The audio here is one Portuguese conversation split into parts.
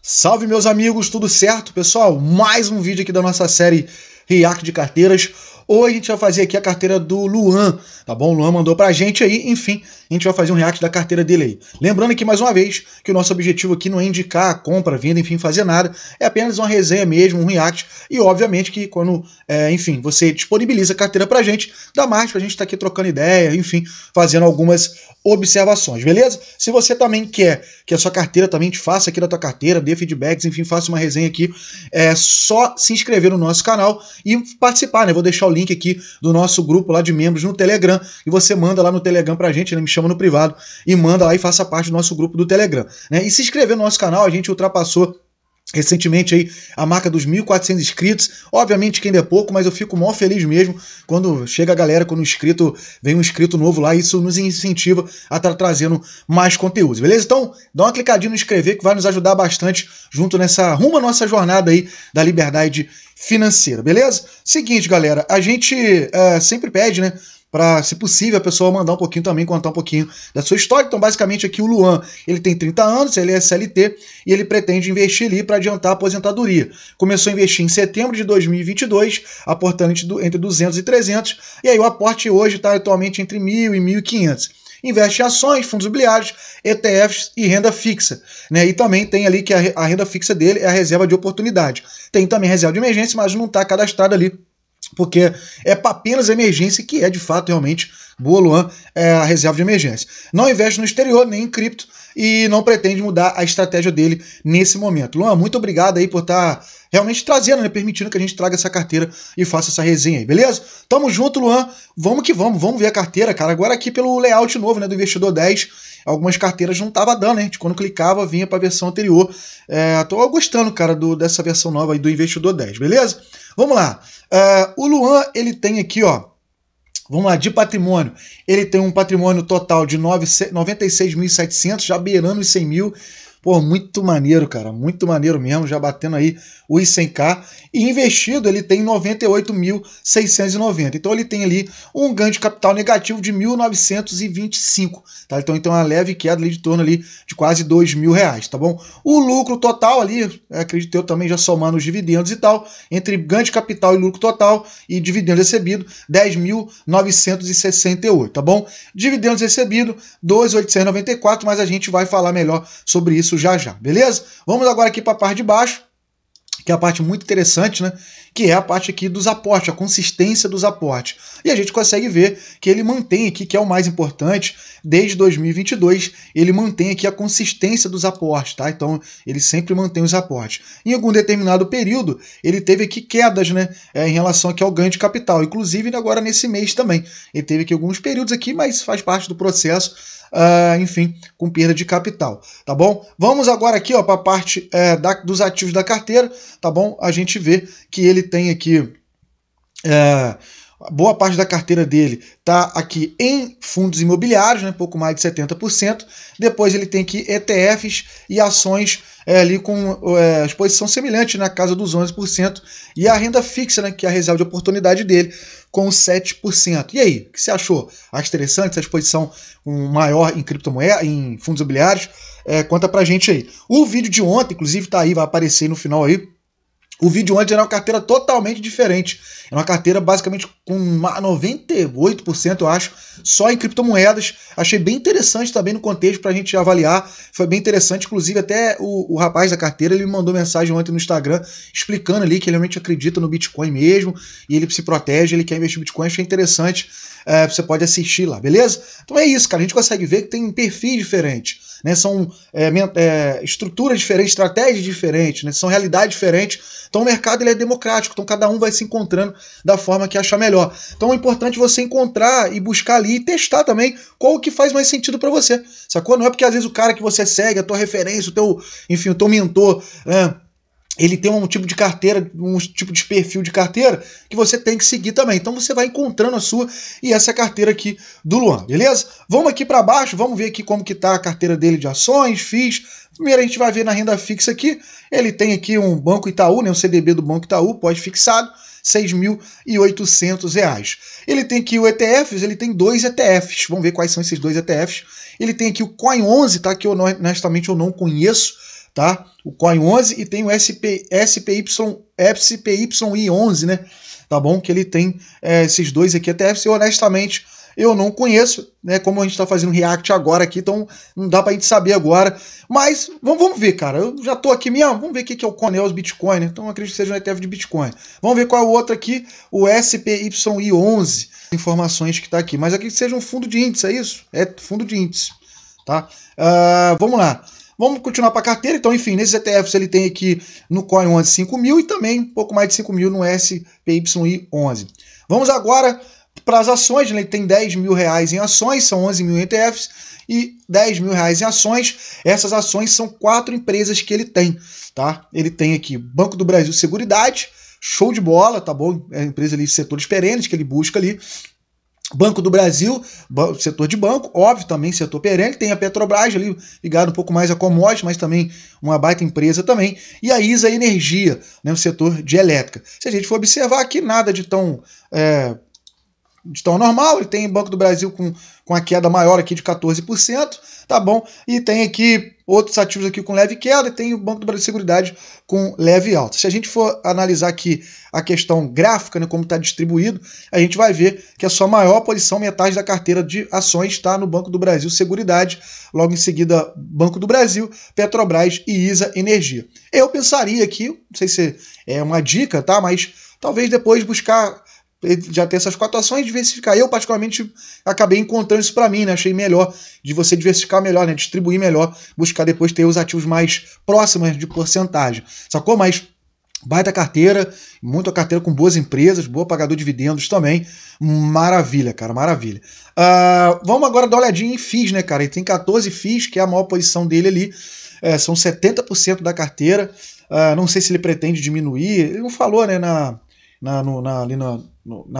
Salve, meus amigos, tudo certo? Pessoal, mais um vídeo aqui da nossa série React de carteiras. Hoje a gente vai fazer aqui a carteira do Luan, tá bom? O Luan mandou pra gente aí, enfim, a gente vai fazer um react da carteira dele aí. Lembrando aqui mais uma vez que o nosso objetivo aqui não é indicar a compra, venda, enfim, fazer nada, é apenas uma resenha mesmo, um react, e obviamente que quando, enfim, você disponibiliza a carteira pra gente, dá mais pra gente estar aqui trocando ideia, enfim, fazendo algumas observações, beleza? Se você também quer que a sua carteira também te faça aqui da tua carteira, dê feedbacks, enfim, faça uma resenha aqui, é só se inscrever no nosso canal e participar, né? Vou deixar o link aqui do nosso grupo lá de membros no Telegram, e você manda lá no Telegram pra gente, né? Me chama no privado e manda lá e faça parte do nosso grupo do Telegram, né? E se inscrever no nosso canal, a gente ultrapassou recentemente aí a marca dos 1.400 inscritos. Obviamente que ainda é pouco, mas eu fico mó feliz mesmo quando chega a galera, quando vem um inscrito novo lá, isso nos incentiva a estar trazendo mais conteúdos, beleza? Então, dá uma clicadinha no inscrever que vai nos ajudar bastante junto rumo à nossa jornada aí da liberdade financeira, beleza? Seguinte, galera, a gente sempre pede, né, para, se possível, a pessoa mandar um pouquinho também, contar um pouquinho da sua história. Então, basicamente, aqui o Luan, ele tem 30 anos, ele é CLT e ele pretende investir ali para adiantar a aposentadoria. Começou a investir em setembro de 2022, aportando entre 200 e 300, e aí o aporte hoje está atualmente entre 1.000 e 1.500. Investe em ações, fundos imobiliários, ETFs e renda fixa, né? E também tem ali que a renda fixa dele é a reserva de oportunidade. Tem também reserva de emergência, mas não está cadastrado ali, porque é para apenas emergência, que é de fato realmente boa, Luan, é a reserva de emergência. Não investe no exterior, nem em cripto, e não pretende mudar a estratégia dele nesse momento. Luan, muito obrigado aí por estar realmente trazendo, né, permitindo que a gente traga essa carteira e faça essa resenha aí, beleza? Tamo junto, Luan, vamos que vamos ver a carteira, cara. Agora aqui pelo layout novo, né, do Investidor 10, algumas carteiras não tava dando, né? Quando clicava, vinha para a versão anterior. Tô gostando, cara, dessa versão nova aí do Investidor 10, beleza? Vamos lá. O Luan, ele tem aqui, ó, vamos lá, de patrimônio. Ele tem um patrimônio total de 96.700, já beirando os 100 mil. Pô, muito maneiro, cara, muito maneiro mesmo, já batendo aí os 100k. E investido ele tem 98.690. Então ele tem ali um ganho de capital negativo de 1.925, tá? Então tem uma leve queda ali de torno ali de quase R$2.000, tá bom? O lucro total ali, acredito eu também já somando os dividendos e tal, entre ganho de capital e lucro total e dividendo recebido, 10.968, tá bom? Dividendos recebido, 2.894, mas a gente vai falar melhor sobre isso já, beleza? Vamos agora aqui para a parte de baixo, que é a parte muito interessante, né? Que é a parte aqui dos aportes, a consistência dos aportes. E a gente consegue ver que ele mantém aqui, que é o mais importante, desde 2022, ele mantém aqui a consistência dos aportes, tá? Então, ele sempre mantém os aportes. Em algum determinado período, ele teve aqui quedas, né? Em relação aqui ao ganho de capital. Inclusive, agora nesse mês também. Ele teve aqui alguns períodos aqui, mas faz parte do processo. Enfim, com perda de capital, tá bom? Vamos agora aqui, ó, para a parte dos ativos da carteira, tá bom? A gente vê que ele tem aqui boa parte da carteira dele está aqui em fundos imobiliários, né, pouco mais de 70%. Depois ele tem aqui ETFs e ações ali com exposição semelhante na casa dos 11%. E a renda fixa, né, que é a reserva de oportunidade dele, com 7%. E aí, o que você achou? Acha interessante essa exposição maior em criptomoeda, em fundos imobiliários? Conta pra gente aí. O vídeo de ontem, inclusive, tá aí, vai aparecer aí no final aí. O vídeo antes era uma carteira totalmente diferente. Era uma carteira basicamente com 98%, eu acho, só em criptomoedas. Achei bem interessante também no contexto para a gente avaliar. Foi bem interessante, inclusive até o rapaz da carteira, ele me mandou mensagem ontem no Instagram explicando ali que ele realmente acredita no Bitcoin mesmo e ele se protege, ele quer investir no Bitcoin. Achei interessante. Você pode assistir lá, beleza? Então é isso, cara. A gente consegue ver que tem perfis diferentes, né? São estruturas diferentes, estratégias diferentes, né? São realidades diferentes. Então o mercado ele é democrático, então cada um vai se encontrando da forma que achar melhor. Então é importante você encontrar e buscar ali e testar também qual que faz mais sentido para você, sacou? Não é porque às vezes o cara que você segue, a tua referência, o teu mentor, ele tem um tipo de carteira, um tipo de perfil de carteira que você tem que seguir também. Então você vai encontrando a sua, e essa é a carteira aqui do Luan, beleza? Vamos aqui para baixo, vamos ver aqui como que tá a carteira dele de ações, FIIs. Primeiro a gente vai ver na renda fixa aqui, ele tem aqui um Banco Itaú, né, um CDB do Banco Itaú, pós-fixado, R$6.800. Ele tem aqui o ETFs, ele tem 2 ETFs. Vamos ver quais são esses 2 ETFs. Ele tem aqui o Coin 11, tá? Que honestamente eu não conheço, tá? O Coin 11 e tem o SPY-I11, né? Tá bom? Que ele tem esses 2 aqui ETFs e honestamente eu não conheço, né? Como a gente está fazendo react agora aqui, então não dá pra gente saber agora. Mas vamos ver, cara. Eu já tô aqui mesmo. Vamos ver o que é o Conels Bitcoin, né? Então eu acredito que seja um ETF de Bitcoin. Vamos ver qual é o outro aqui, o SPY-I11. Informações que tá aqui. Mas aqui seja um fundo de índice, é isso? É fundo de índice, tá? Vamos lá. Vamos continuar para a carteira. Então, enfim, nesses ETFs ele tem aqui no Coin 11 5 mil e também um pouco mais de 5 mil no SPY-I11. Vamos agora para as ações. Ele tem R$10.000 em ações, são 11 mil ETFs e R$10.000 em ações. Essas ações são 4 empresas que ele tem, tá? Ele tem aqui Banco do Brasil Seguridade, show de bola, tá bom? É a empresa ali de setores perenes que ele busca ali. Banco do Brasil, setor de banco, óbvio, também setor perene, tem a Petrobras ali, ligado um pouco mais a commodities, mas também uma baita empresa também, e a ISA Energia, né, o setor de elétrica. Se a gente for observar aqui, nada de tão normal, ele tem Banco do Brasil com a queda maior aqui de 14%, tá bom? E tem aqui outros ativos aqui com leve queda, e tem o Banco do Brasil Seguridade com leve alta. Se a gente for analisar aqui a questão gráfica, né, como está distribuído, a gente vai ver que a sua maior posição, metade da carteira de ações, está no Banco do Brasil Seguridade, logo em seguida Banco do Brasil, Petrobras e ISA Energia. Eu pensaria aqui, não sei se é uma dica, tá? Mas talvez depois buscar já ter essas 4 ações, diversificar. Eu, particularmente, acabei encontrando isso para mim, né? Achei melhor de você diversificar melhor, né? Distribuir melhor, buscar depois ter os ativos mais próximos de porcentagem. Sacou? Mas baita carteira, muita carteira com boas empresas, boa pagador de dividendos também. Maravilha, cara, maravilha. Vamos agora dar uma olhadinha em FIIs, né, cara? Ele tem 14 FIIs, que é a maior posição dele ali. São 70% da carteira. Não sei se ele pretende diminuir. Ele não falou, né, na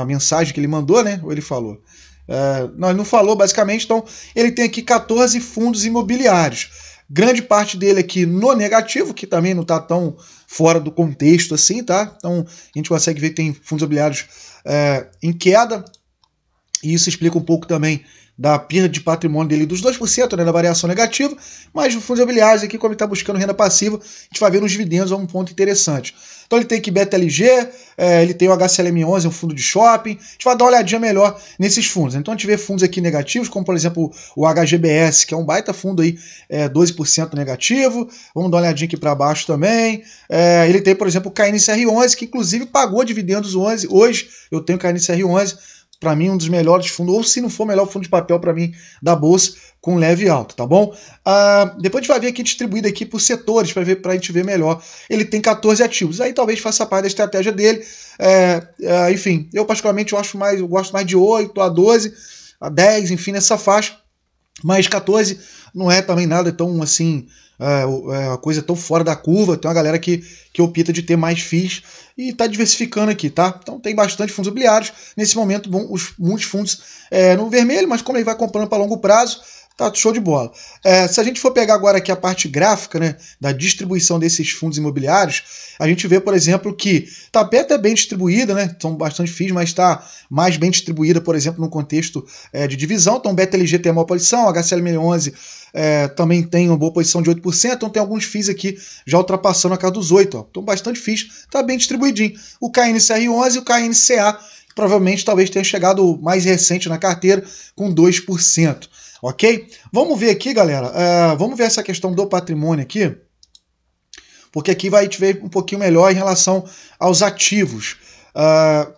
mensagem que ele mandou, né? Ou ele falou? Não, ele não falou, basicamente. Então, ele tem aqui 14 fundos imobiliários. Grande parte dele aqui no negativo, que também não está tão fora do contexto assim, tá? Então, a gente consegue ver que tem fundos imobiliários em queda. E isso explica um pouco também da perda de patrimônio dele dos 2%, né, da variação negativa, mas os fundos imobiliários aqui, como ele está buscando renda passiva, a gente vai ver nos dividendos, é um ponto interessante. Então ele tem aqui BTLG, ele tem o HCLM11, um fundo de shopping, a gente vai dar uma olhadinha melhor nesses fundos. Então a gente vê fundos aqui negativos, como por exemplo o HGBS, que é um baita fundo aí, 12% negativo, vamos dar uma olhadinha aqui para baixo também. Ele tem, por exemplo, o KNCR11, que inclusive pagou dividendos hoje, eu tenho o KNCR11, para mim um dos melhores fundos, ou se não for o melhor fundo de papel para mim da bolsa, com leve alta, tá bom? Depois a gente vai ver aqui distribuído aqui por setores, para a gente ver melhor. Ele tem 14 ativos, aí talvez faça parte da estratégia dele. Enfim, eu particularmente eu gosto mais de 8 a 12, a 10, enfim, nessa faixa. Mas 14 não é também nada tão assim, uma coisa tão fora da curva. Tem uma galera que opta de ter mais FIIs e está diversificando aqui, tá? Então tem bastante fundos imobiliários. Nesse momento, muitos fundos no vermelho, mas como ele vai comprando para longo prazo, tá show de bola. Se a gente for pegar agora aqui a parte gráfica, né, da distribuição desses fundos imobiliários, a gente vê, por exemplo, que está até bem distribuída, né? São bastante FIIs, mas está mais bem distribuída, por exemplo, no contexto de divisão. Então, o BTLG tem a maior posição, o HCL11 também tem uma boa posição de 8%, então tem alguns FIIs aqui já ultrapassando a casa dos 8%. Ó. Então, bastante FIIs, está bem distribuidinho. O KNCR11 e o KNCA, provavelmente, talvez tenha chegado mais recente na carteira, com 2%. Ok? Vamos ver aqui, galera. Vamos ver essa questão do patrimônio aqui, porque aqui vai te ver um pouquinho melhor em relação aos ativos,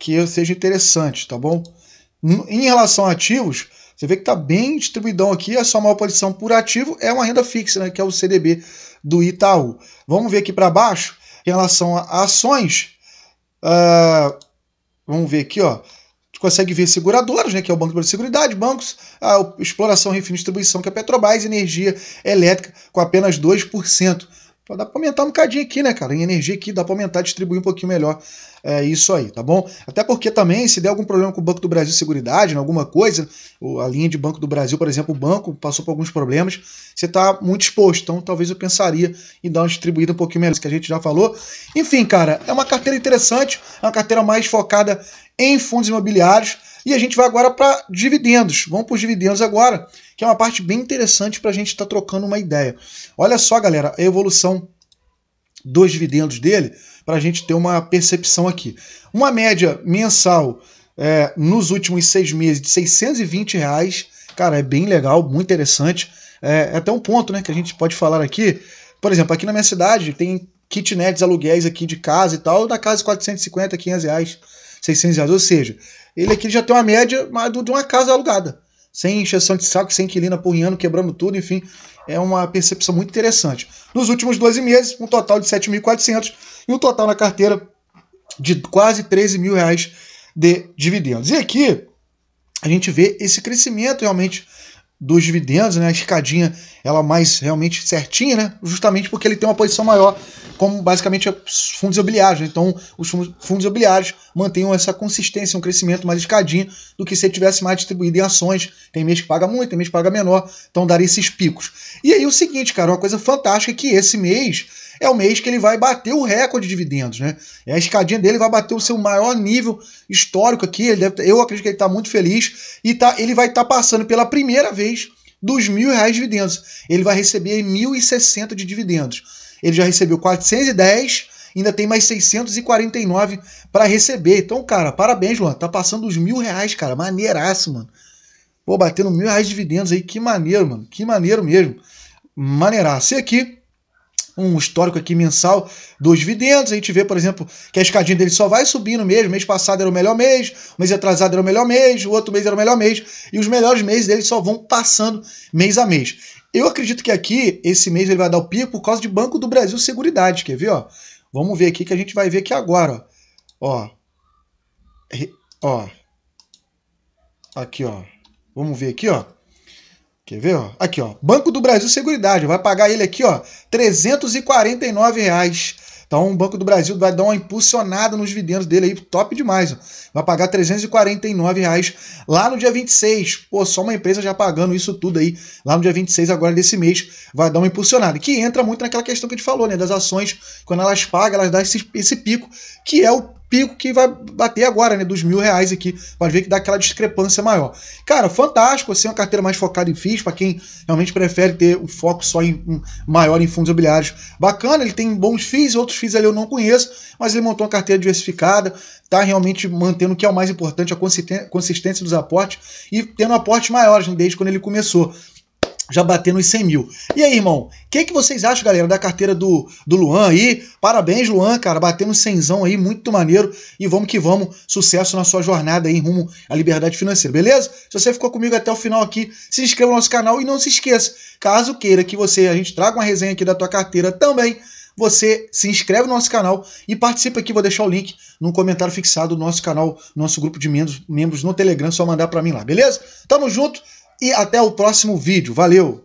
que seja interessante, tá bom? Em relação a ativos, você vê que está bem distribuidão aqui. A sua maior posição por ativo é uma renda fixa, né, que é o CDB do Itaú. Vamos ver aqui para baixo, em relação a ações. Vamos ver aqui, ó. Consegue ver seguradoras, né, que é o Banco do Brasil Seguridade, bancos, a exploração, refino e distribuição, que é a Petrobras, energia elétrica, com apenas 2%. Dá para aumentar um bocadinho aqui, né, cara? Em energia aqui, dá para aumentar, distribuir um pouquinho melhor isso aí, tá bom? Até porque também, se der algum problema com o Banco do Brasil Seguridade, alguma coisa, a linha de Banco do Brasil, por exemplo, o banco passou por alguns problemas, você tá muito exposto. Então, talvez eu pensaria em dar uma distribuída um pouquinho melhor, que a gente já falou. Enfim, cara, é uma carteira interessante, é uma carteira mais focada em fundos imobiliários. E a gente vai agora para dividendos. Vamos para os dividendos agora, que é uma parte bem interessante para a gente estar trocando uma ideia. Olha só, galera, a evolução dos dividendos dele, para a gente ter uma percepção aqui. Uma média mensal nos últimos 6 meses de R$620. Cara, é bem legal, muito interessante. É até um ponto, né, que a gente pode falar aqui. Por exemplo, aqui na minha cidade tem kitnets, aluguéis aqui de casa e tal, da casa R$450, R$500, R$600, ou seja, ele aqui já tem uma média de uma casa alugada, sem encheção de saco, sem inquilino apurrinhando, quebrando tudo, enfim, é uma percepção muito interessante. Nos últimos 12 meses, um total de 7.400 e um total na carteira de quase R$13 mil de dividendos. E aqui a gente vê esse crescimento realmente dos dividendos, né? A escadinha ela mais realmente certinha, né? Justamente porque ele tem uma posição maior, como basicamente os fundos imobiliários, né? Então os fundos imobiliários mantenham essa consistência, um crescimento mais escadinho do que se ele tivesse mais distribuído em ações. Tem mês que paga muito, tem mês que paga menor, então daria esses picos. E aí o seguinte, cara, uma coisa fantástica é que esse mês é o mês que ele vai bater o recorde de dividendos, né? A escadinha dele vai bater o seu maior nível histórico aqui. Eu acredito que ele está muito feliz e ele vai estar passando pela primeira vez dos R$1.000 de dividendos. Ele vai receber 1.060 de dividendos. Ele já recebeu 410, ainda tem mais 649 para receber. Então, cara, parabéns, Luan. Tá passando os R$1.000, cara. Maneiraço, mano. Pô, batendo R$1.000 de dividendos aí. Que maneiro, mano. Que maneiro mesmo. Maneiraço. E aqui um histórico aqui mensal dos dividendos. A gente vê, por exemplo, que a escadinha dele só vai subindo mesmo. Mês passado era o melhor mês, o mês atrasado era o melhor mês, o outro mês era o melhor mês, e os melhores meses dele só vão passando mês a mês. Eu acredito que aqui, esse mês ele vai dar o pico por causa de Banco do Brasil Seguridade, quer ver, ó? Vamos ver aqui que a gente vai ver aqui agora, ó. Ó. Aqui, ó. Vamos ver aqui, ó. Quer ver, ó? Aqui, ó. Banco do Brasil Seguridade. Vai pagar ele aqui, ó, R$349. Então, o Banco do Brasil vai dar uma impulsionada nos dividendos dele aí, top demais, ó. Vai pagar R$349 lá no dia 26. Pô, só uma empresa já pagando isso tudo aí. Lá no dia 26 agora desse mês vai dar uma impulsionada. Que entra muito naquela questão que a gente falou, né? Das ações, quando elas pagam, elas dão esse pico, que é o pico que vai bater agora, né, dos R$1.000 aqui, pode ver que dá aquela discrepância maior. Cara, fantástico, assim, uma carteira mais focada em FIIs, para quem realmente prefere ter o foco só maior em fundos imobiliários. Bacana, ele tem bons FIIs, outros FIIs ali eu não conheço, mas ele montou uma carteira diversificada, tá realmente mantendo o que é o mais importante, a consistência dos aportes e tendo aportes maiores, né, desde quando ele começou. Já batendo os 100 mil. E aí, irmão, o que vocês acham, galera, da carteira do Luan aí? Parabéns, Luan, cara, batendo 100zão aí, muito maneiro. E vamos que vamos, sucesso na sua jornada aí rumo à liberdade financeira, beleza? Se você ficou comigo até o final aqui, se inscreva no nosso canal e não se esqueça, caso queira que a gente traga uma resenha aqui da tua carteira também, você se inscreve no nosso canal e participa aqui, vou deixar o link no comentário fixado do nosso canal, nosso grupo de membros no Telegram, só mandar para mim lá, beleza? Tamo junto. E até o próximo vídeo. Valeu!